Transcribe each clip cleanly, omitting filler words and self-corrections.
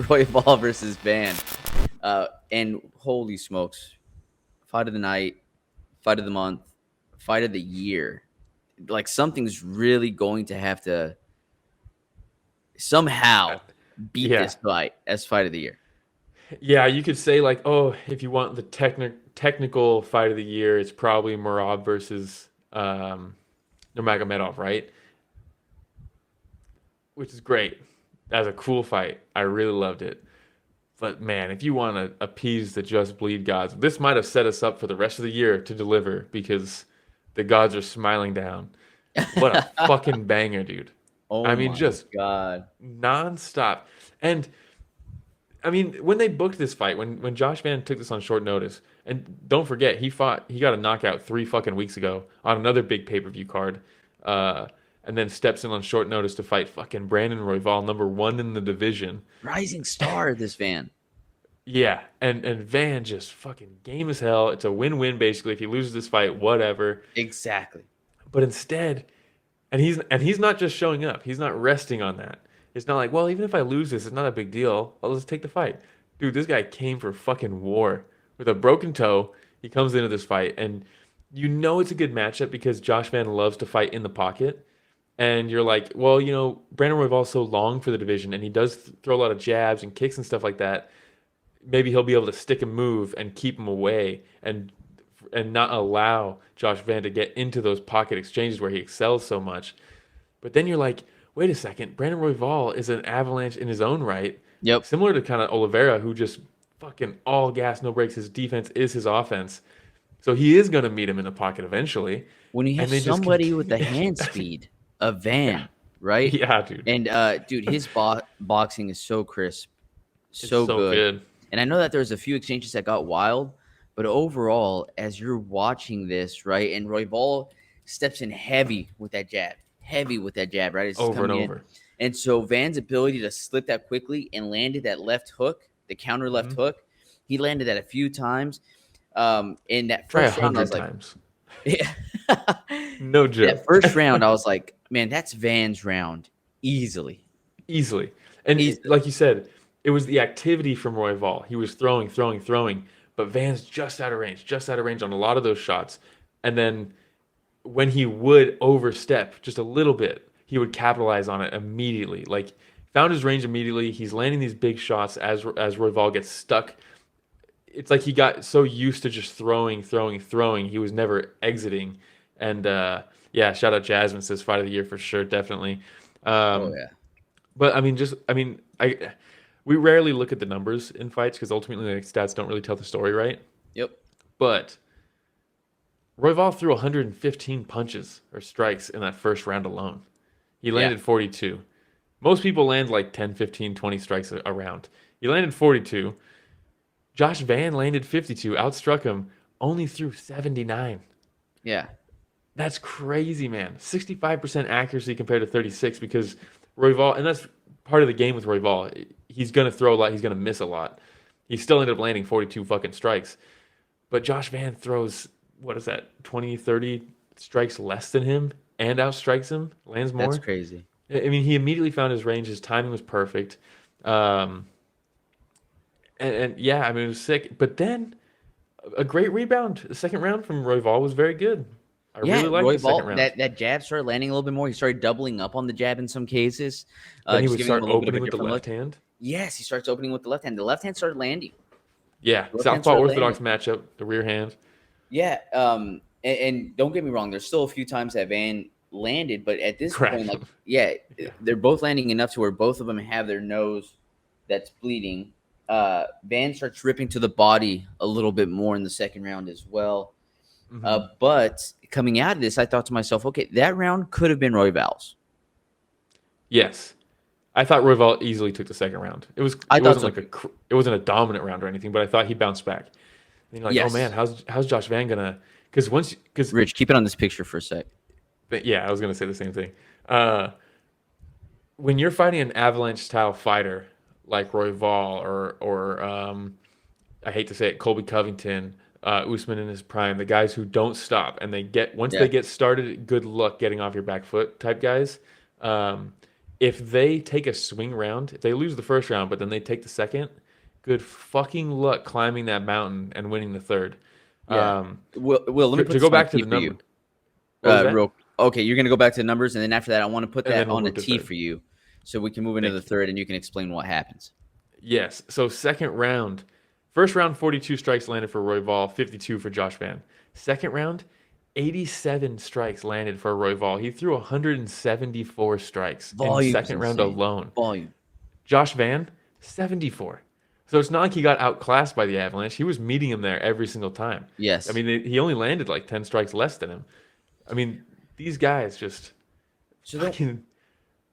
Royval versus Van. And holy smokes, fight of the night, fight of the month, fight of the year. Like something's really going to have to somehow beat Yeah. this fight as fight of the year. Yeah, you could say like, oh, if you want the technical fight of the year, it's probably Murad versus Nurmagomedov, right? Which is great. That's a cool fight. I really loved it. But man, if you want to appease the just bleed gods, this might have set us up for the rest of the year to deliver because the gods are smiling down. What a fucking banger, dude. I Oh mean, my just god. nonstop. And I mean, when they booked this fight, when Josh Van took this on short notice, and don't forget, he got a knockout 3 fucking weeks ago on another big pay-per-view card, uh, and then steps in on short notice to fight fucking Brandon Royval, #1 in the division. Rising star, this Van. Yeah, and Van just fucking game as hell. It's a win-win basically. If he loses this fight, whatever. Exactly. But instead, and he's not just showing up. He's not resting on that. It's not like, well, even if I lose this, it's not a big deal. I'll just take the fight. Dude, this guy came for fucking war with a broken toe. He comes into this fight, and you know it's a good matchup because Josh Van loves to fight in the pocket. And you're like, well, Brandon Royval's so long for the division, and he does throw a lot of jabs and kicks and stuff like that. Maybe he'll be able to stick and move and keep him away and not allow Josh Van to get into those pocket exchanges where he excels so much. But then you're like, wait a second, Brandon Royval is an avalanche in his own right, Yep. similar to kind of Oliveira, who just fucking all gas, no brakes. His defense is his offense, so he is going to meet him in the pocket eventually, When you have and they just somebody with the continue. hand speed, a Yeah, Van, right? yeah, dude, And dude, his boxing is so crisp, it's so so good. good. And I know that there's a few exchanges that got wild, but overall, as you're watching this, right, and Royval steps in heavy with that jab, right? As he's Over and coming in. over. And so Van's ability to slip that quickly and landed that left hook, the counter left Hmm. hook, he landed that a few times. In that Try a first round, I was hundred like, times. yeah. No That joke. first round, I was like, man, that's Van's round easily. Easily. And Easily. like you said, it was the activity from Royval. He was throwing, throwing, throwing, but Van's just out of range on a lot of those shots. And then when he would overstep just a little bit, he would capitalize on it immediately. Like found his range immediately. He's landing these big shots as Royval gets stuck. It's like he got so used to just throwing, throwing, throwing. He was never exiting. And yeah, shout out Jasmine says fight of the year for sure, definitely. Oh Um, yeah. but I we rarely look at the numbers in fights because ultimately like, stats don't really tell the story, right? Yep. But Royval threw 115 punches or strikes in that first round alone. He Yeah. landed 42. Most people land like 10, 15, 20 strikes a round. He landed 42. Josh Van landed 52, outstruck him, only threw 79. Yeah. That's crazy, man. 65% accuracy compared to 36 because Royval, and that's part of the game with Royval. He's going to throw a lot, he's going to miss a lot. He still ended up landing 42 fucking strikes. But Josh Van throws, what is that, 20, 30 strikes less than him and outstrikes him, lands That's more. crazy. I mean, he immediately found his range. His timing was perfect. Um, and yeah, I mean, it was sick. But then a great rebound. The second round from Royval was very good. I Yeah, really liked Roy the second Vault, round. that jab started landing a little bit more. He started doubling up on the jab in some cases, Then he just would giving him start a little bit of a opening with the different left look. hand. Yes, he starts opening with the left hand. The left hand started landing. Yeah, The left hand southpaw started landing. orthodox matchup, the rear hand. Yeah, and don't get me wrong. There's still a few times that Van landed, but at this point, Cracked like, him. yeah, Yeah. they're both landing enough to where both of them have their nose that's bleeding. Van starts ripping to the body a little bit more in the second round as well. Hmm. But coming out of this, I thought to myself, okay, that round could have been Royval's. Yes, I thought Royval easily took the second round. I It thought wasn't so like too. it wasn't a dominant round or anything, but I thought he bounced back. And you're like, oh man, Yes. how's Josh Van gonna? Because Rich, keep it on this picture for a sec. yeah, I was gonna say the same thing. Uh, when you're fighting an avalanche style fighter like Royval or I hate to say it, Colby Covington, Usman in his prime, the guys who don't stop and they get once Yeah. they get started, good luck getting off your back foot type guys. Um, if they take a swing round, if they lose the first round, but then they take the second, good fucking luck climbing that mountain and winning the third. Yeah. Um, Will, let me put to go this on a back to T the for you. number, what was that? Real okay, you're gonna go back to the numbers, and then after that, I want to put And that then we'll on a move to T third. for you, so we can move into the Thank you. third, and you can explain what happens. Yes. So second round, first round, 42 strikes landed for Royval, 52 for Josh Van. Second round, 87 strikes landed for Royval. He threw 174 strikes in Volume's second round insane. alone. Volume. Josh Van, 74. So it's not like he got outclassed by the Avalanche. He was meeting him there every single time. I Yes. mean, he only landed like 10 strikes less than him. I mean, these guys just So then fucking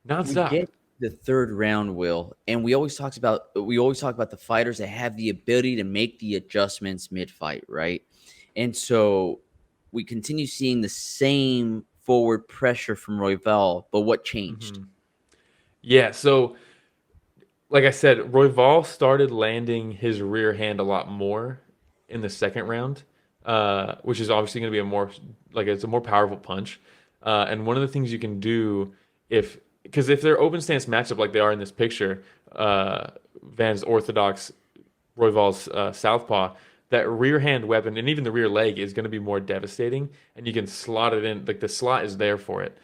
we nonstop. get the third round, Will, and we always talk about the fighters that have the ability to make the adjustments mid fight, right? And so we continue seeing the same forward pressure from Royval, but what changed? Hmm. Yeah, so like I said, Royval started landing his rear hand a lot more in the second round, which is obviously going to be a more like it's a more powerful punch. And one of the things you can do if because if they're open stance matchup like they are in this picture, Van's orthodox, Royval's southpaw, that rear hand weapon and even the rear leg is going to be more devastating, and you can slot it in like the slot is there for it.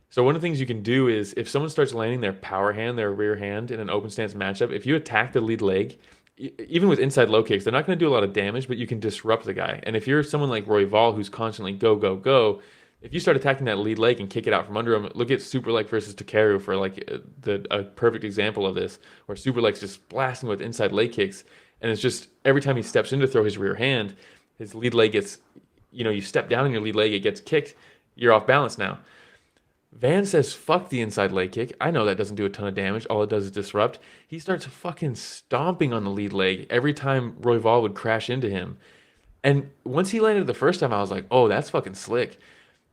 So one of the things you can do is if someone starts landing their power hand, their rear hand in an open stance matchup, if you attack the lead leg, even with inside low kicks, they're not going to do a lot of damage, but you can disrupt the guy. And if you're someone like Royval who's constantly go go go, if you start attacking that lead leg and kick it out from under him, look at Super Leg versus Takeru for like a perfect example of this, where Super Leg's just blasting with inside leg kicks, and it's just every time he steps in to throw his rear hand, his lead leg gets, you step down in your lead leg, it gets kicked, you're off balance now. Van says, fuck the inside leg kick. I know that doesn't do a ton of damage. All it does is disrupt. He starts fucking stomping on the lead leg every time Royval would crash into him. And once he landed the first time, I was like, oh, that's fucking slick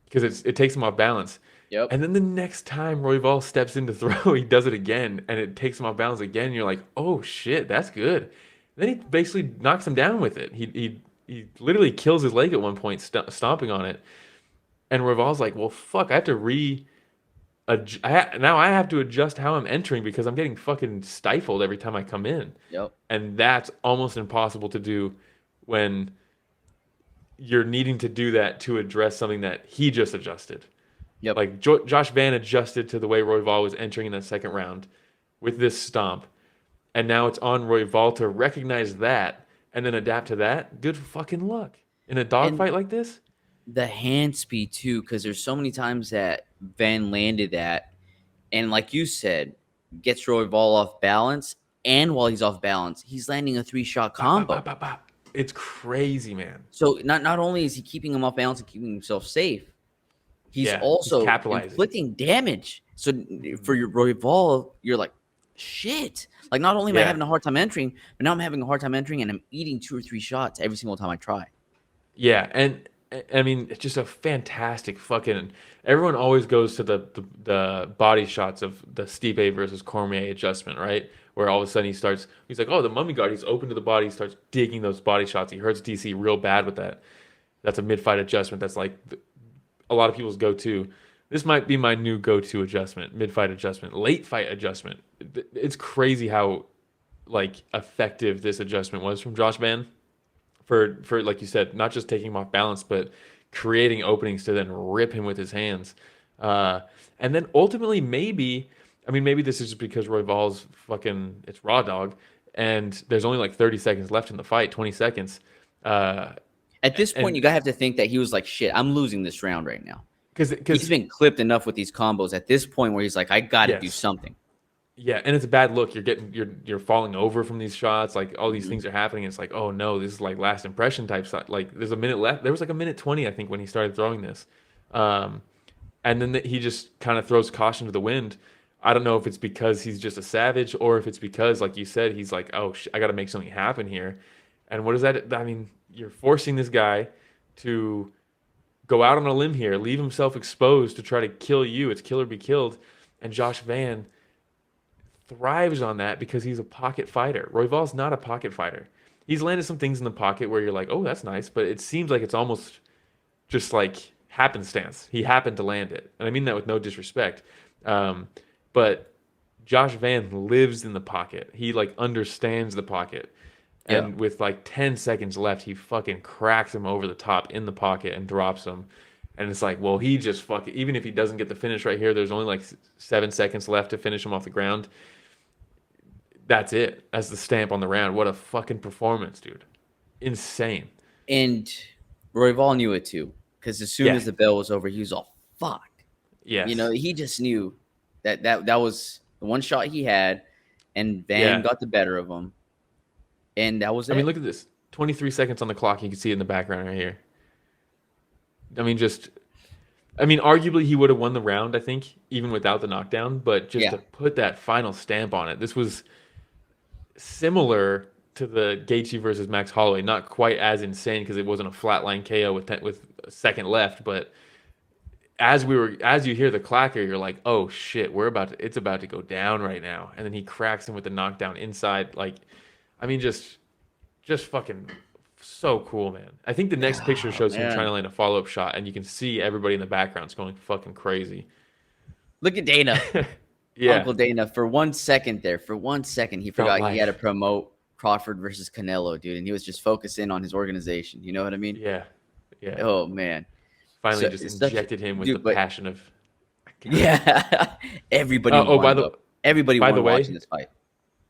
because it takes him off balance. Yep. And then the next time Royval steps in to throw, he does it again and it takes him off balance again. And you're like, oh shit, that's good. And then he basically knocks him down with it. He literally kills his leg at one point, stomping on it. And Royval's like, well, fuck, I have to now I have to adjust how I'm entering because I'm getting fucking stifled every time I come in. Yep. And that's almost impossible to do when you're needing to do that to address something that he just adjusted. Yep. Like Josh Van adjusted to the way Royval was entering in that second round with this stomp. And now it's on Royval to recognize that and then adapt to that. Good fucking luck. In a And dogfight like this? the hand speed too, because there's so many times that Van landed that, and like you said, gets Royval off balance, and while he's off balance, he's landing a 3-shot Bop, bop, bop, combo. bop, bop. It's crazy, man. So not only is he keeping him off balance and keeping himself safe, he's Yeah, he's also capitalizing. inflicting damage. So for Mhm. your Royval, you're like, shit. Like not only am I Yeah, having a hard time entering, but now I'm having a hard time entering, and I'm eating 2 or 3 shots every single time I try. yeah, and I mean, it's just a fantastic fucking. Everyone always goes to the body shots of the Stipe versus Cormier adjustment, right? Where all of a sudden he's like, oh, the mummy guard, he's open to the body, he starts digging those body shots. He hurts DC real bad with that. That's a mid-fight adjustment. That's like a lot of people's go-to. This might be my new go-to adjustment, mid-fight adjustment, late fight adjustment. It's crazy how like effective this adjustment was from Josh Van for like you said, not just taking him off balance, but creating openings to then rip him with his hands. Uh, and then ultimately, maybe this is just because Royval's fucking it's raw dog, and there's only like 30 seconds left in the fight, 20 seconds. Uh, At this point, and you gotta have to think that he was like, shit, I'm losing this round right now. He's because been clipped enough with these combos at this point where he's like, I got to do yes, something. yeah, and it's a bad look. You're falling over from these shots. Like all these Mhm. things are happening. It's like, oh no, this is like last impression type stuff. Like there's a minute left. There was like a minute 20, I think, when he started throwing this. Um, and then he just kind of throws caution to the wind. I don't know if it's because he's just a savage or if it's because, like you said, he's like, oh, I got to make something happen here. And what is that? I mean, you're forcing this guy to go out on a limb here, leave himself exposed to try to kill you. It's kill or be killed. And Josh Van thrives on that because he's a pocket fighter. Royval's not a pocket fighter. He's landed some things in the pocket where you're like, oh, that's nice, but it seems like it's almost just like happenstance. He happened to land it, and I mean that with no disrespect. Um, but Josh Van lives in the pocket. He like understands the pocket. Yeah. And with like 10 seconds left, he fucking cracks him over the top in the pocket and drops him. And it's like, well, he just fucking, even if he doesn't get the finish right here, there's only like 7 seconds left to finish him off the ground. That's it. That's the stamp on the round. What a fucking performance, dude. Insane. And Royval knew it too, because as soon Yeah. as the bell was over, he was all fuck. Yes. He just knew that was the one shot he had, and Van Yeah. got the better of him, and that was I mean, it. look at this. 23 seconds on the clock. You can see it in the background right here. I mean, arguably he would have won the round, I think, even without the knockdown, but just Yeah, to put that final stamp on it, this was similar to the Gaethje versus Max Holloway. Not quite as insane because it wasn't a flatline KO with a second left, but as you hear the clacker, you're like, oh shit, it's about to go down right now. And then he cracks him with the knockdown inside. Like, I mean, just fucking so cool, man. I think the next picture oh, shows him trying to man. land a follow-up shot, and you can see everybody in the background's going fucking crazy. Look at Dana, Yeah, Uncle Dana. For 1 second there, for 1 second, he felt forgot he had to life. promote Crawford versus Canelo, dude, and he was just focusing on his organization. You know what I mean? Yeah, yeah. Oh man, Finally, so just it's such, injected him with the dude. But passion of. yeah, everybody Oh, won though. Everybody by won the watching way, this fight.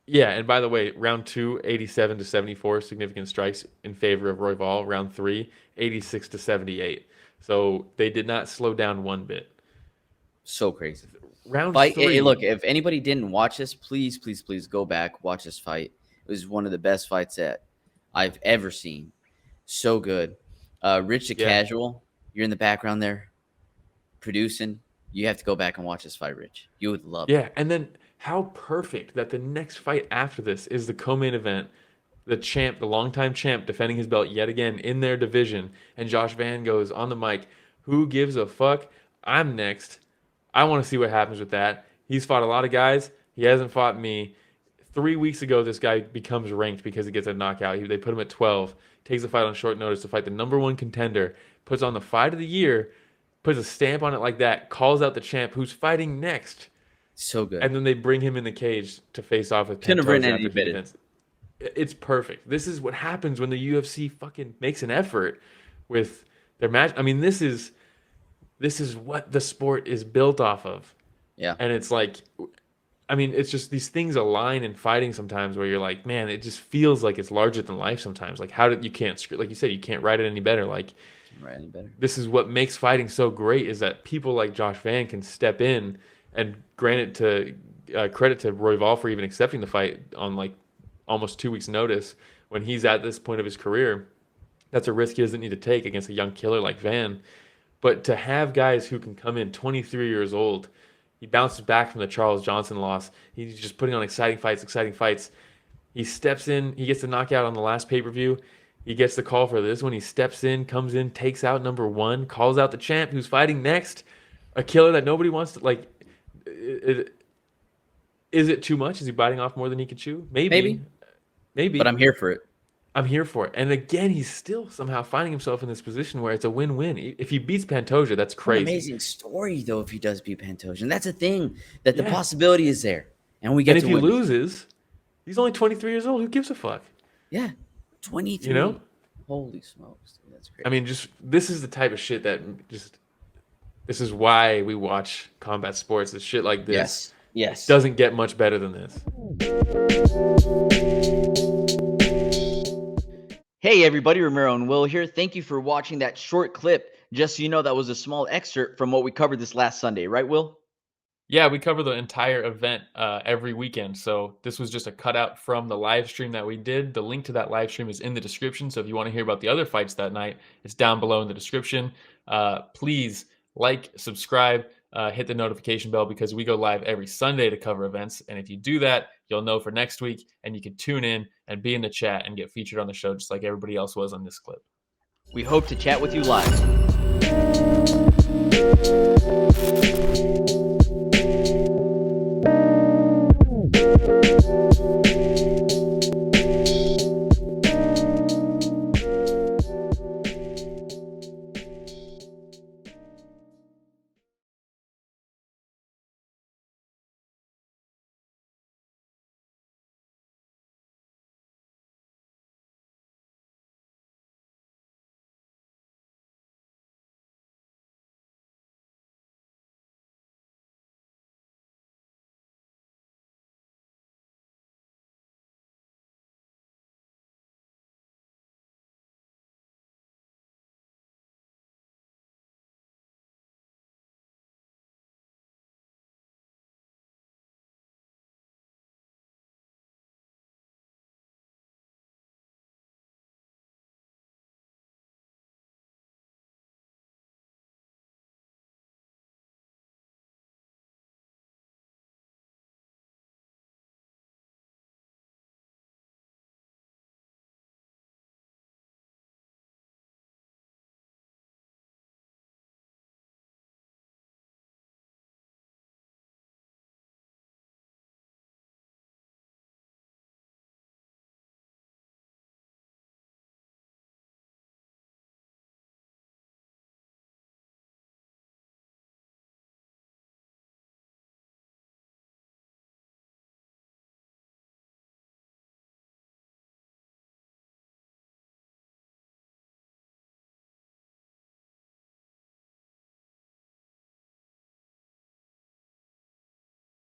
yeah, and by the way, round two, 87 to 74, significant strikes in favor of Royval. Round three, 86 to 78. So they did not slow down one bit. So crazy. Round Fight. Look, three, if anybody didn't watch this, please, please, please go back, watch this fight. It was one of the best fights that I've ever seen. So good. Rich the yeah, Casual, you're in the background there producing. You have to go back and watch this fight, Rich. You would love it. yeah, and then how perfect that the next fight after this is the co-main event. The champ, the longtime champ, defending his belt yet again in their division, and Josh Van goes on the mic, "Who gives a fuck? I'm next. I want to see what happens with that. He's fought a lot of guys. He hasn't fought me. 3 weeks ago, this guy becomes ranked because he gets a knockout. They put him at 12, takes the fight on short notice to fight the number one contender, puts on the fight of the year, puts a stamp on it like that, calls out the champ who's fighting next, So good. and then they bring him in the cage to face off with Couldn't have written Pantoja any after he better. defends. It's perfect. This is what happens when the UFC fucking makes an effort with their match. I mean, this is what the sport is built off of. Yeah. And it's like, I mean, it's just these things align in fighting sometimes where you're like, man, it just feels like it's larger than life sometimes. Like, you can't, like you said, you can't write it any better. Like, Can't write any better. this is what makes fighting so great is that people like Josh Van can step in and credit to Royval for even accepting the fight on like almost 2 weeks notice when he's at this point of his career. That's a risk he doesn't need to take against a young killer like Van. But to have guys who can come in 23 years old, he bounces back from the Charles Johnson loss. He's just putting on exciting fights, exciting fights. He steps in, he gets the knockout on the last pay-per-view. He gets the call for this one. He steps in, comes in, takes out number one, calls out the champ who's fighting next. A killer that nobody wants to like. Is it too much? Is he biting off more than he can chew? Maybe. Maybe, Maybe. but I'm here for it. I'm here for it. And again, he's still somehow finding himself in this position where it's a win-win. If he beats Pantoja, that's What an crazy. amazing story, though, if he does beat Pantoja. And that's a thing, that the Yeah. possibility is there. And we And get if to he witness. loses, he's only 23 years old. Who gives a fuck? Yeah. 23. You know? Holy smokes. Dude, that's I crazy. mean, just this is the type of shit that just this is why we watch combat sports. It's shit like this Yes. Yes. doesn't get much better than this. Hey everybody, Romero and Will here. Thank you for watching that short clip. Just so you know, that was a small excerpt from what we covered this last Sunday, right, Will? Yeah, we cover the entire event every weekend. So this was just a cutout from the live stream that we did. The link to that live stream is in the description. So if you want to hear about the other fights that night, it's down below in the description. Please like, subscribe, hit the notification bell because we go live every Sunday to cover events. And if you do that, you'll know for next week and you can tune in and be in the chat and get featured on the show just like everybody else was on this clip. We hope to chat with you live.